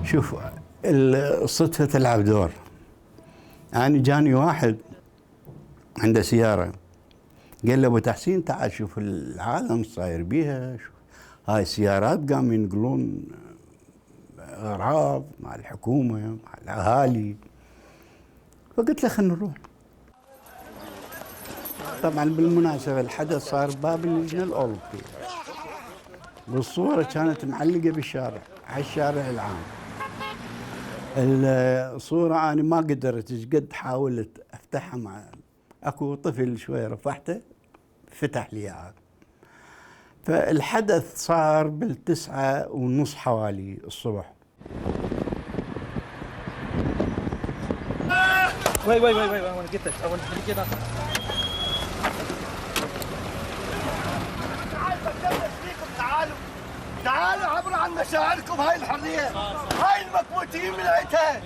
شوف، الصدفة تلعب دور. أنا جاني واحد عنده سيارة، قال له أبو تحسين تعال شوف العالم صاير بيها، شوف هاي السيارات قاموا ينقلون أغراض مع الحكومة مع الأهالي. فقلت له خلينا نروح. طبعا بالمناسبة الحدث صار باب اللجنة الأولمبية، والصورة كانت معلقة بالشارع على الشارع العام. الصورة أنا ما قدرت، إيش قد حاولت أفتحها مع أكو طفل شوي رفعته فتح لي إياها. فالحدث صار بال9:30 حوالي الصبح. وي وي وي وي وانا قلت اول كده. تعالوا تعالوا عبروا عن مشاعركم، هاي الحريه، هاي المكبوتين من عيتها.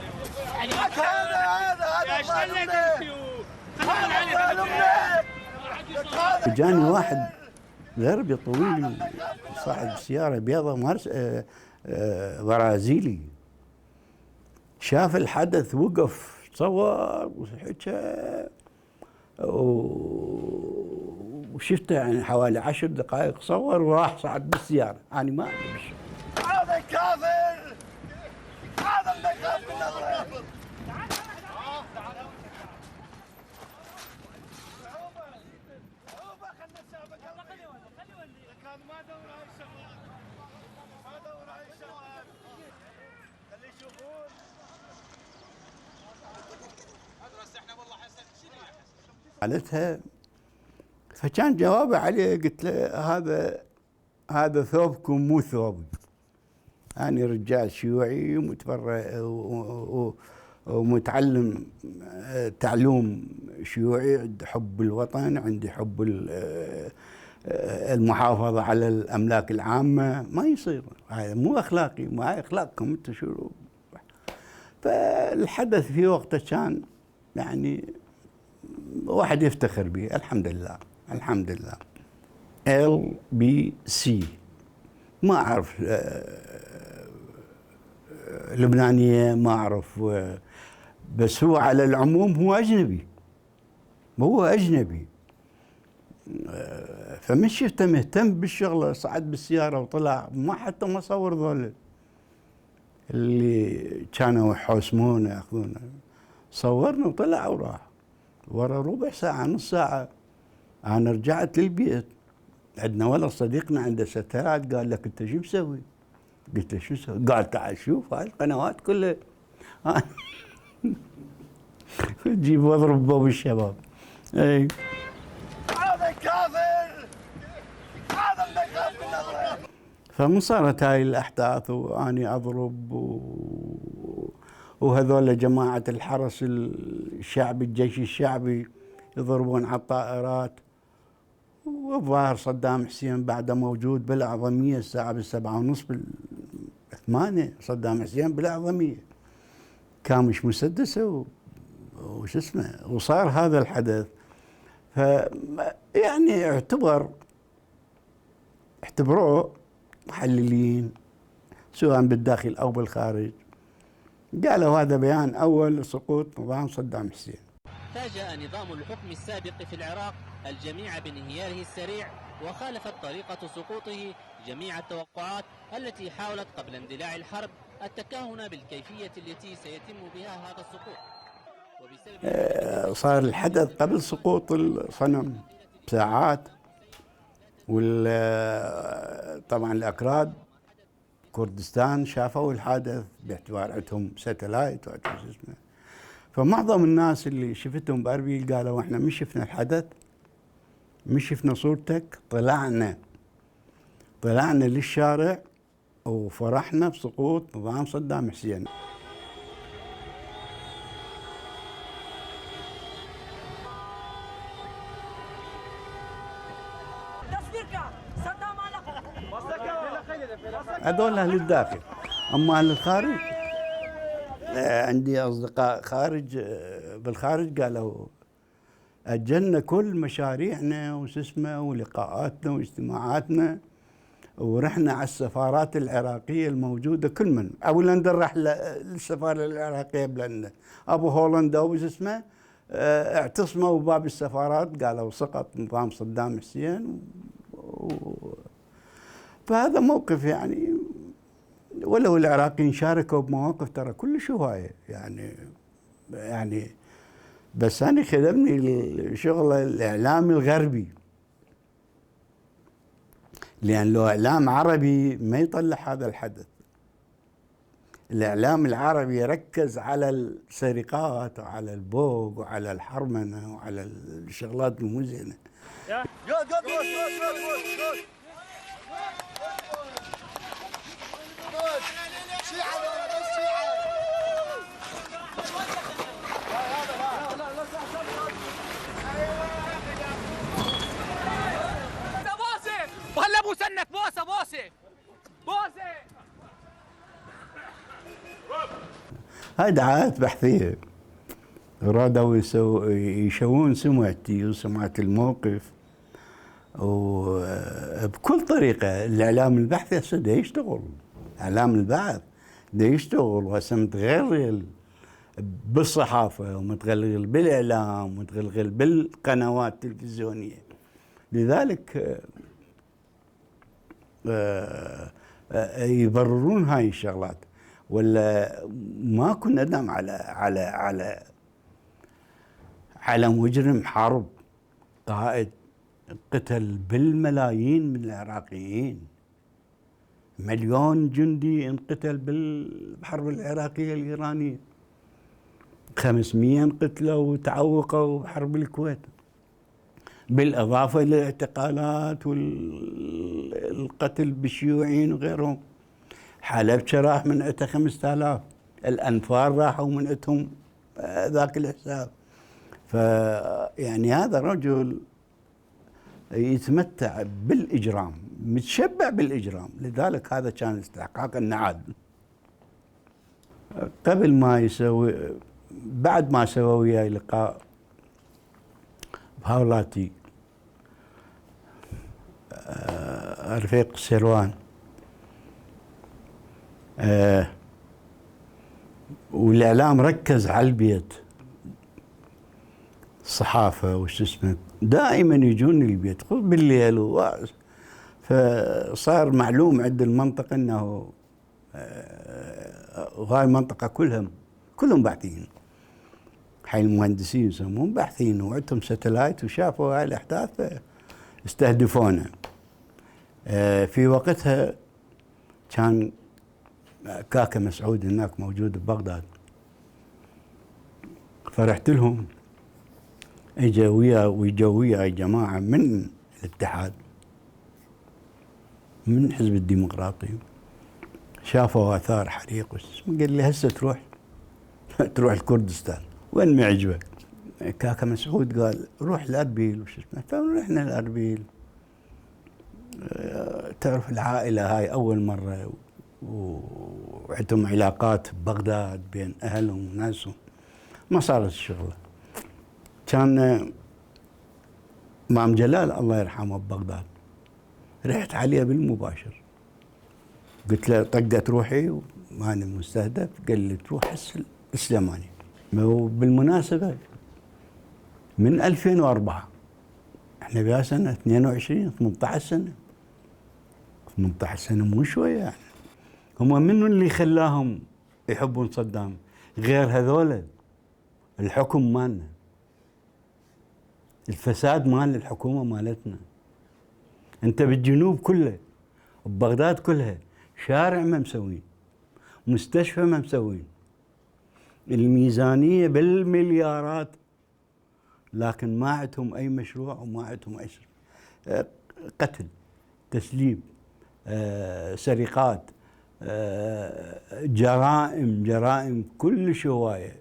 هذا جاني واحد ذربي طويل صاحب سيارة بيضة برازيلي، شاف الحدث وقف صور وحكى، وشفته يعني حوالي 10 دقائق صور وراح صعد بالسيارة. أنا ما أدري هذا كافر، هذا اللي يخاف من الله. قالتها، فكان جوابي عليه قلت له هذا ثوبكم مو ثوبي. أنا رجال شيوعي ومتعلم تعليم شيوعي، عندي حب الوطن، عندي حب المحافظة على الأملاك العامة. ما يصير هذا، مو أخلاقي، ما أخلاقكم أنتم شو. فالحدث في وقته كان يعني واحد يفتخر به. الحمد لله الحمد لله. LBC ما أعرف لبنانية، ما أعرف، بس هو على العموم هو أجنبي، هو أجنبي. فمن شفته مهتم بالشغلة، صعد بالسيارة وطلع، ما حتى ما صور ذول اللي كانوا يحوسمونه ياخذونه، صورنا وطلع وراح. ورا ربع ساعة نص ساعة أنا رجعت للبيت. عندنا ولد صديقنا عنده ستلات، قال لك أنت شو مسوي؟ قلت له شو مسوي؟ قال تعال شوف هاي القنوات كلها. جيب واضرب باب الشباب. اي هذا كافر، هذا اللي يخاف من الله. فمن صارت هاي الأحداث وأني أضرب وهذول جماعة الحرس الشعبي، الجيش الشعبي، يضربون على الطائرات. والظاهر صدام حسين بعده موجود بالأعظمية الساعة ب7:30 8 صدام حسين بالأعظمية كامش مسدسه وش اسمه، وصار هذا الحدث. ف يعني اعتبروه محللين سواء بالداخل أو بالخارج، قالوا هذا بيان أول لسقوط نظام صدام حسين. فاجأ نظام الحكم السابق في العراق الجميع بانهياره السريع، وخالفت طريقة سقوطه جميع التوقعات التي حاولت قبل اندلاع الحرب التكهن بالكيفية التي سيتم بها هذا السقوط. صار الحدث قبل سقوط الصنم بساعات، طبعا الأكراد كردستان شافوا الحادث باعتبار عندهم ساتلايت وعندهم شو اسمه. فمعظم الناس اللي شفتهم بأربيل قالوا احنا مش شفنا الحدث، مش شفنا صورتك، طلعنا للشارع وفرحنا بسقوط نظام صدام حسين. هذول أهل الداخل. أما أهل الخارج، عندي أصدقاء بالخارج قالوا أجلنا كل مشاريعنا ولقاءاتنا واجتماعاتنا ورحنا على السفارات العراقية الموجودة كل من أبو لندن راح للسفارة العراقية بلندن، أبو هولندا وش اسمه اعتصموا باب السفارات قالوا سقط نظام صدام حسين فهذا موقف يعني. ولو العراقيين شاركوا بمواقف ترى كلش هواية يعني بس أنا خدمني الشغل الإعلامي الغربي، لأن لو إعلام عربي ما يطلع هذا الحدث. الإعلام العربي يركز على السرقات وعلى البوق وعلى الحرمنة وعلى الشغلات المزينة. وهلا ابو سنك بوسه بوسه بوسه. هاي دعايات بحثية، رادوا يشوون سمعتي وسمعة الموقف وبكل طريقة. الإعلام البحثي هسه دا يشتغل، إعلام البحث دا يشتغل وهسه متغلغل بالصحافة ومتغلغل بالإعلام ومتغلغل بالقنوات التلفزيونية. لذلك يبررون هاي الشغلات، ولا ماكو ندم على مجرم حرب قائد قتل بالملايين من العراقيين. 1,000,000 جندي انقتل بالحرب العراقية الإيرانية، 500 انقتلوا وتعوقوا بحرب الكويت، بالإضافة للاعتقالات والقتل بالشيوعيين وغيرهم. حلب راح منعته 5000، الأنفار راحوا منعتهم ذاك الحساب. فيعني هذا رجل يتمتع بالإجرام، متشبع بالإجرام، لذلك هذا كان استحقاق النعاد. قبل ما يسوي، بعد ما سوى وياي لقاء بهولاتي رفيق السروان، والإعلام ركز على البيت، الصحافة وش اسمه دائما يجون البيت بالليل فصار معلوم عند المنطقة أنه هاي المنطقة كلهم باحثين، حي المهندسين يسمون باحثين، وعندهم ستلايت وشافوا هاي الأحداث استهدفونا. في وقتها كان كاكا مسعود هناك موجود ببغداد، فرحت لهم. ويجوا وياي جماعة من الاتحاد من حزب الديمقراطي، شافوا آثار حريق قال لي هسه تروح الكردستان وين ما يعجبك. كاكا مسعود قال روح لأربيل وش اسمه، فرحنا لأربيل. تعرف العائلة هاي أول مرة وعندهم علاقات ببغداد بين أهلهم وناسهم، ما صارت الشغلة. كان إمام جلال الله يرحمه ببغداد، رحت عليه بالمباشر قلت له طقت روحي وماني مستهدف، قال لي تروح هسه السليماني. وبالمناسبة من 2004 احنا بها سنة 22 18 سنة مو شوية يعني. هم منو اللي خلاهم يحبون صدام غير هذول؟ الحكم مالنا، الفساد مال الحكومة مالتنا. انت بالجنوب كله، ببغداد كلها، شارع ما مسوين، مستشفى ما مسوين، الميزانية بالمليارات، لكن ما عندهم أي مشروع وما عندهم أي شيء. قتل، تسليب، سرقات، جرائم كلش هواية.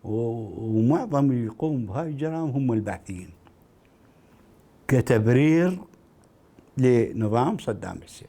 ومعظم اللي يقوم بهاي الجرائم هم البعثيين كتبرير لنظام صدام حسين.